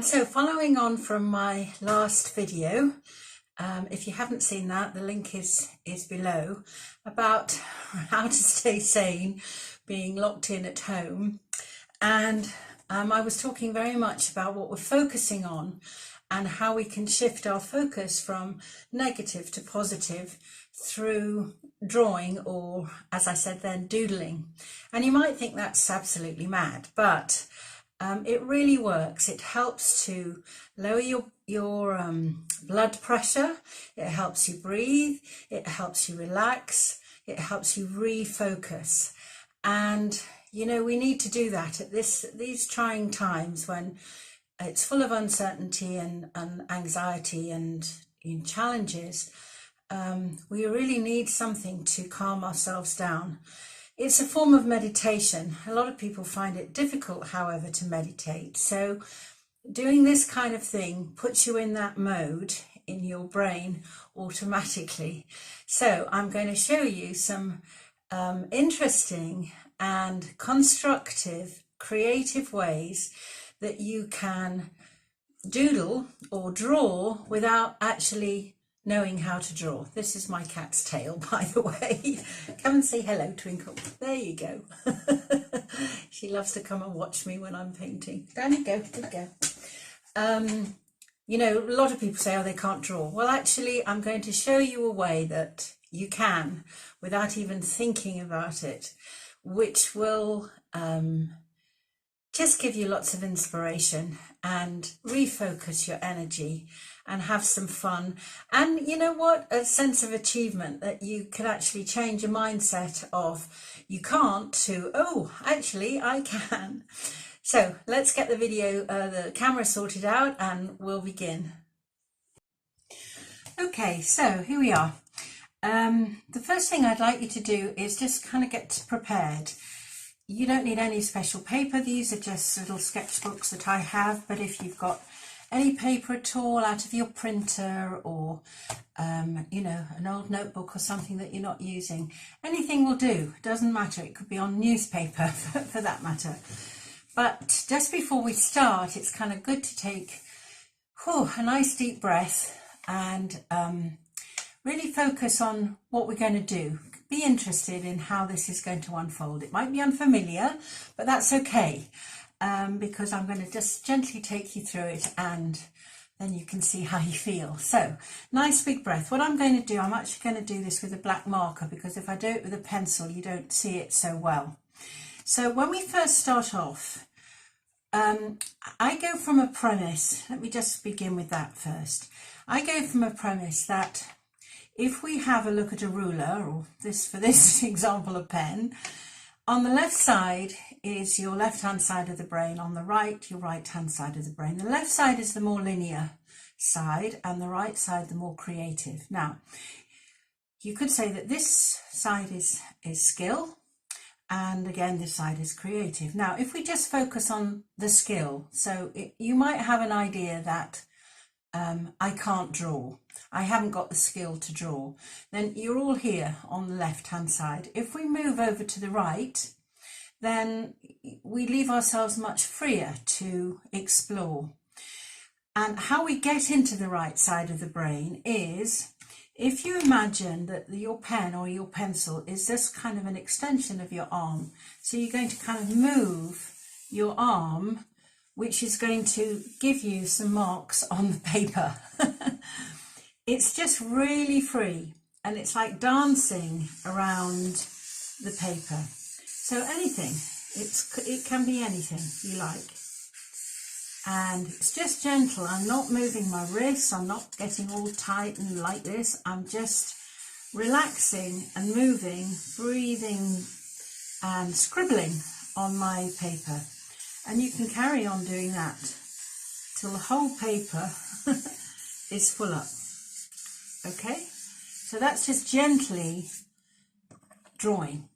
So following on from my last video, if you haven't seen that, the link is below, about how to stay sane being locked in at home. And I was talking very much about what we're focusing on and how we can shift our focus from negative to positive through drawing, or as I said then, doodling. And you might think that's absolutely mad, but it really works. It helps to lower your blood pressure, it helps you breathe, it helps you relax, it helps you refocus. And you know, we need to do that at these trying times when it's full of uncertainty and anxiety and challenges. We really need something to calm ourselves down. It's a form of meditation. A lot of people find it difficult, however, to meditate. So doing this kind of thing puts you in that mode in your brain automatically. So I'm going to show you some interesting and constructive, creative ways that you can doodle or draw without actually knowing how to draw. This is my cat's tail, by the way. Come and say hello, Twinkle. There you go. She loves to come and watch me when I'm painting. Down you go, there you go. You know, a lot of people say, oh, they can't draw. Well, actually, I'm going to show you a way that you can, without even thinking about it, which will just give you lots of inspiration and refocus your energy and have some fun. And you know what? A sense of achievement that you can actually change your mindset of you can't to, oh, actually I can. So let's get the video, the camera sorted out, and we'll begin. Okay, so here we are. The first thing I'd like you to do is just kind of get prepared. You don't need any special paper. These are just little sketchbooks that I have, but if you've got any paper at all out of your printer, or you know, an old notebook or something that you're not using, anything will do. Doesn't matter. It could be on newspaper for that matter. But just before we start, it's kind of good to take a nice deep breath and really focus on what we're going to do. Be interested in how this is going to unfold. It might be unfamiliar, but that's okay, because I'm going to just gently take you through it, and then you can see how you feel. So, nice big breath. What I'm going to do, I'm actually going to do this with a black marker, because if I do it with a pencil, you don't see it so well. So when we first start off, I go from a premise. Let me just begin with that first. I go from a premise that if we have a look at a ruler, or this, for this example, a pen, on the left side is your left-hand side of the brain, on the right, your right-hand side of the brain. The left side is the more linear side, and the right side the more creative. Now, you could say that this side is skill, and again, this side is creative. Now, if we just focus on the skill, so you might have an idea that I can't draw. I haven't got the skill to draw. Then you're all here on the left-hand side. If we move over to the right, then we leave ourselves much freer to explore. And how we get into the right side of the brain is, if you imagine that your pen or your pencil is just kind of an extension of your arm. So you're going to kind of move your arm, which is going to give you some marks on the paper. It's just really free, and it's like dancing around the paper. So anything, it can be anything you like. And it's just gentle. I'm not moving my wrists, I'm not getting all tight and like this. I'm just relaxing and moving, breathing and scribbling on my paper. And you can carry on doing that till the whole paper is full up. Okay, so that's just gently drawing,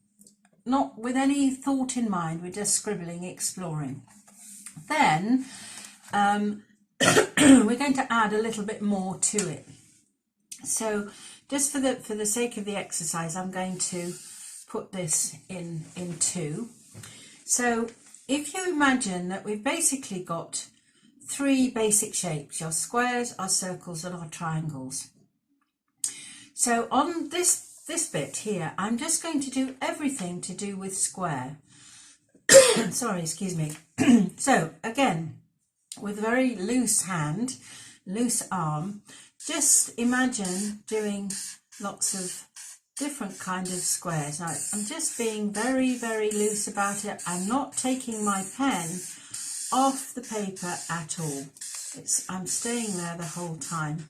not with any thought in mind. We're just scribbling, exploring. Then we're going to add a little bit more to it. So just for the sake of the exercise, I'm going to put this in two. So if you imagine that we've basically got three basic shapes: your squares, our circles and our triangles. So on this bit here, I'm just going to do everything to do with square. Sorry, excuse me. So again, with a very loose hand, loose arm, just imagine doing lots of different kind of squares. Now I'm just being very, very loose about it. I'm not taking my pen off the paper at all. I'm staying there the whole time.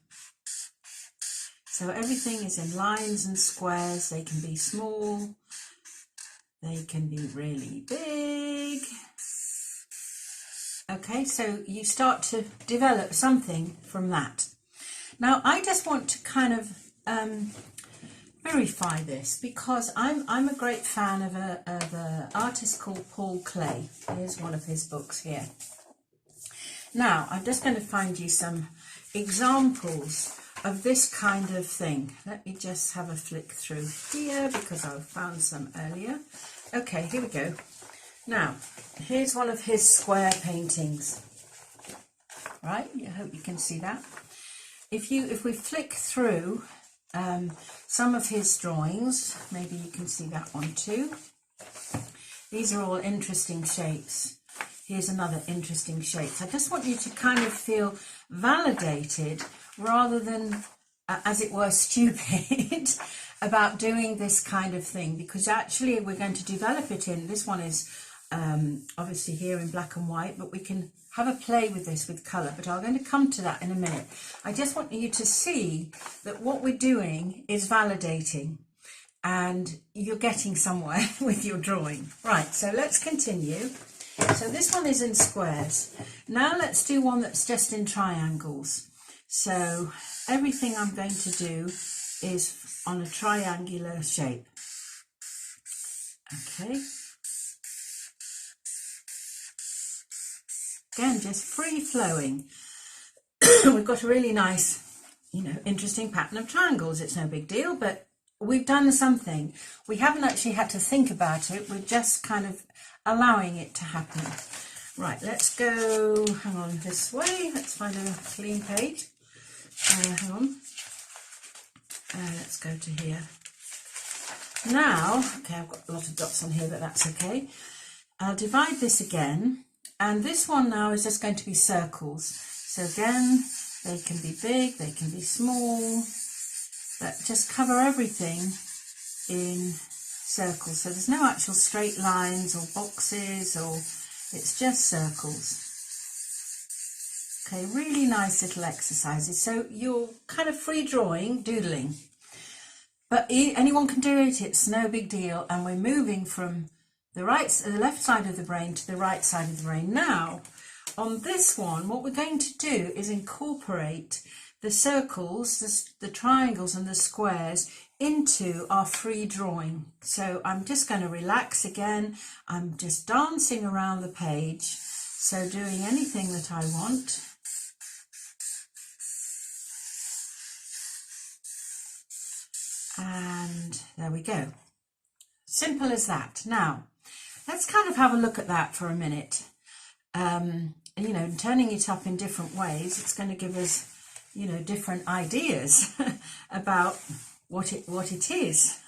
So everything is in lines and squares. They can be small, they can be really big. Okay, so you start to develop something from that. Now I just want to kind of verify this, because I'm a great fan of a artist called Paul Klee. Here's one of his books here. Now I'm just going to find you some examples of this kind of thing. Let me just have a flick through here, because I found some earlier. Okay, here we go. Now here's one of his square paintings. Right, I hope you can see that. If we flick through some of his drawings, maybe you can see that one too. These are all interesting shapes. Here's another interesting shape. I just want you to kind of feel validated rather than, as it were, stupid about doing this kind of thing, because actually we're going to develop it in, this one is obviously here in black and white, but we can have a play with this with colour, but I'm going to come to that in a minute. I just want you to see that what we're doing is validating and you're getting somewhere with your drawing. Right, so let's continue. So this one is in squares. Now let's do one that's just in triangles. So everything I'm going to do is on a triangular shape. Okay. Again, just free flowing. We've got a really nice, interesting pattern of triangles. It's no big deal, but we've done something. We haven't actually had to think about it. We're just kind of allowing it to happen. Right, let's go, hang on, this way. Let's find a clean page. Hang on. Let's go to here. Now, okay, I've got a lot of dots on here, but that's okay. I'll divide this again. And this one now is just going to be circles. So again, they can be big, they can be small, but just cover everything in circles. So there's no actual straight lines or boxes, or it's just circles. Okay, really nice little exercises. So you're kind of free drawing, doodling, but anyone can do it. It's no big deal. And we're moving from the left side of the brain to the right side of the brain. Now, on this one, what we're going to do is incorporate the circles, the triangles and the squares into our free drawing. So I'm just going to relax again. I'm just dancing around the page, so doing anything that I want. And there we go. Simple as that. Now, let's kind of have a look at that for a minute. Turning it up in different ways, it's going to give us, different ideas about what it is,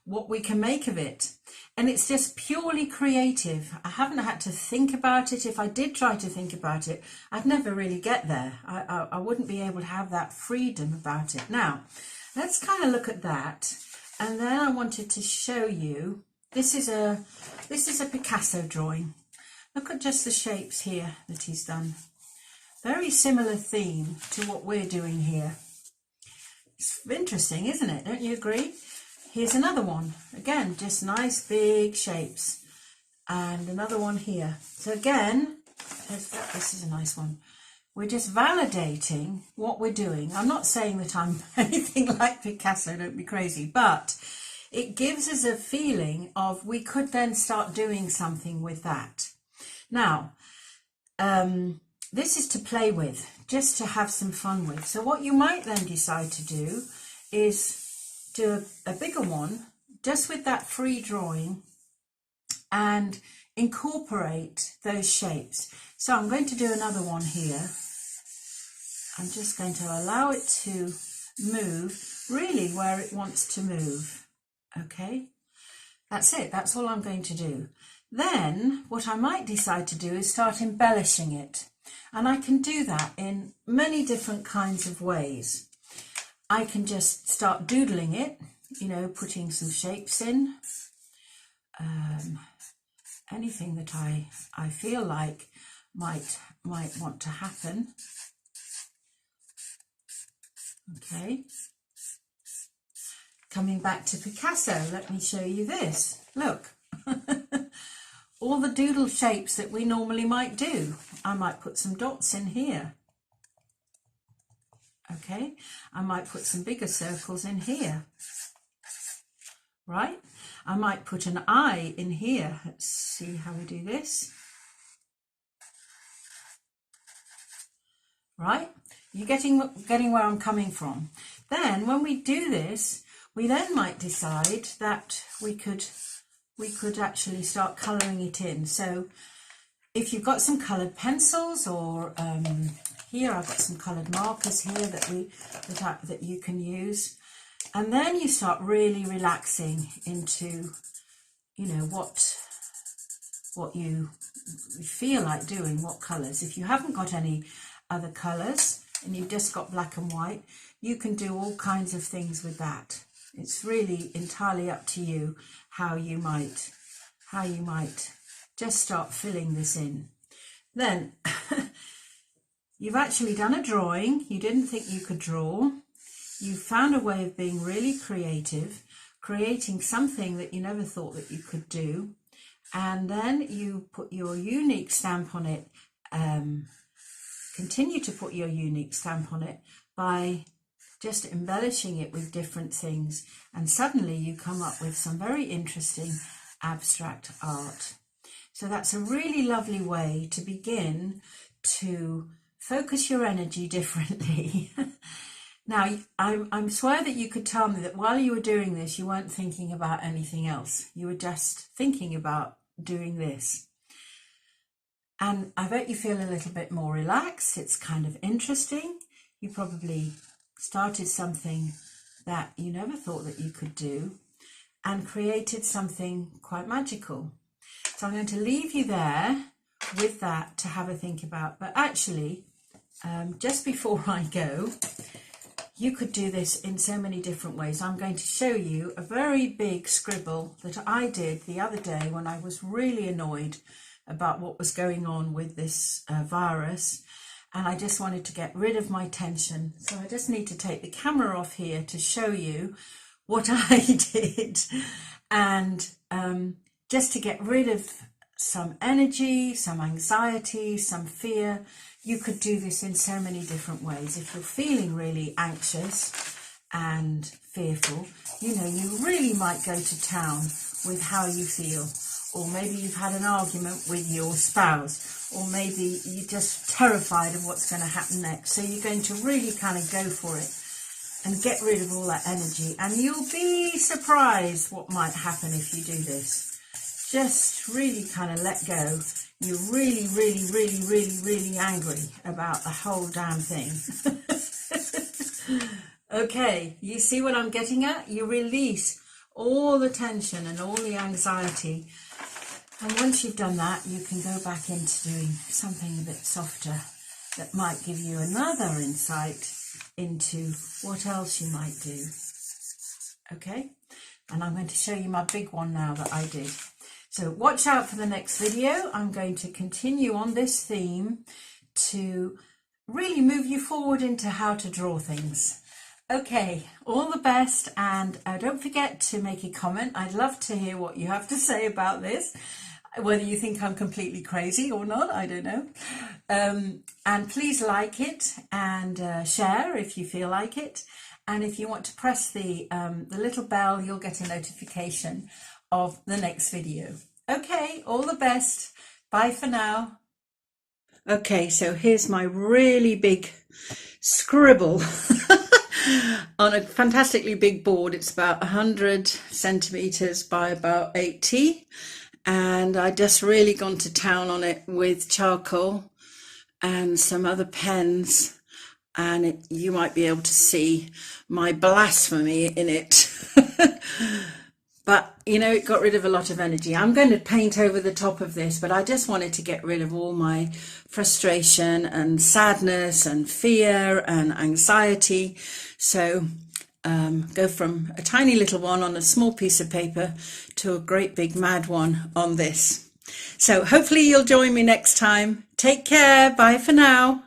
what we can make of it. And it's just purely creative. I haven't had to think about it. If I did try to think about it, I'd never really get there. I wouldn't be able to have that freedom about it. Now, let's kind of look at that. And then I wanted to show you, this is a Picasso drawing. Look at just the shapes here that he's done. Very similar theme to what we're doing here. It's interesting, isn't it? Don't you agree? Here's another one. Again, just nice big shapes. And another one here. So again, this is a nice one. We're just validating what we're doing. I'm not saying that I'm anything like Picasso, don't be crazy, but it gives us a feeling of we could then start doing something with that. Now, this is to play with, just to have some fun with. So what you might then decide to do is do a bigger one, just with that free drawing, and incorporate those shapes. So I'm going to do another one here. I'm just going to allow it to move really where it wants to move. Okay, that's it. That's all I'm going to do. Then what I might decide to do is start embellishing it. And I can do that in many different kinds of ways. I can just start doodling it, you know, putting some shapes in. Anything that I feel like might want to happen. Okay. Coming back to Picasso, let me show you this. Look. All the doodle shapes that we normally might do. I might put some dots in here. Okay. I might put some bigger circles in here. Right? I might put an eye in here. Let's see how we do this. Right? You're getting where I'm coming from. Then when we do this, we then might decide that we could actually start colouring it in. So if you've got some coloured pencils, or here I've got some coloured markers here that you can use. And then you start really relaxing into, you know, what you feel like doing, what colours. If you haven't got any other colours and you've just got black and white, you can do all kinds of things with that. It's really entirely up to you how you might just start filling this in. Then you've actually done a drawing. You didn't think you could draw. You found a way of being really creative, creating something that you never thought that you could do, and then you put your unique stamp on it. Continue to put your unique stamp on it by just embellishing it with different things, and suddenly you come up with some very interesting abstract art. So that's a really lovely way to begin to focus your energy differently. Now, I'm swear that you could tell me that while you were doing this, you weren't thinking about anything else. You were just thinking about doing this. And I bet you feel a little bit more relaxed. It's kind of interesting. You probably started something that you never thought that you could do and created something quite magical. So I'm going to leave you there with that to have a think about. But actually, just before I go, you could do this in so many different ways. I'm going to show you a very big scribble that I did the other day when I was really annoyed about what was going on with this virus, and I just wanted to get rid of my tension. So I just need to take the camera off here to show you what I did, and just to get rid of some energy, some anxiety, some fear. You could do this in so many different ways. If you're feeling really anxious and fearful, you know, you really might go to town with how you feel. Or maybe you've had an argument with your spouse, or maybe you're just terrified of what's going to happen next. So you're going to really kind of go for it and get rid of all that energy. And you'll be surprised what might happen if you do this. Just really kind of let go. You're really, really, really, really, really angry about the whole damn thing. Okay, you see what I'm getting at? You release all the tension and all the anxiety. And once you've done that, you can go back into doing something a bit softer that might give you another insight into what else you might do. Okay? And I'm going to show you my big one now that I did. So watch out for the next video. I'm going to continue on this theme to really move you forward into how to draw things. Okay, all the best, and don't forget to make a comment. I'd love to hear what you have to say about this, whether you think I'm completely crazy or not, I don't know. And please like it and share if you feel like it. And if you want to press the little bell, you'll get a notification of the next video. Okay, all the best. Bye for now. Okay, so here's my really big scribble on a fantastically big board. It's about 100 centimeters by about 80, and I just really gone to town on it with charcoal and some other pens, and you might be able to see my blasphemy in it. But you know, it got rid of a lot of energy. I'm going to paint over the top of this, but I just wanted to get rid of all my frustration and sadness and fear and anxiety. So go from a tiny little one on a small piece of paper to a great big mad one on this. So hopefully you'll join me next time. Take care. Bye for now.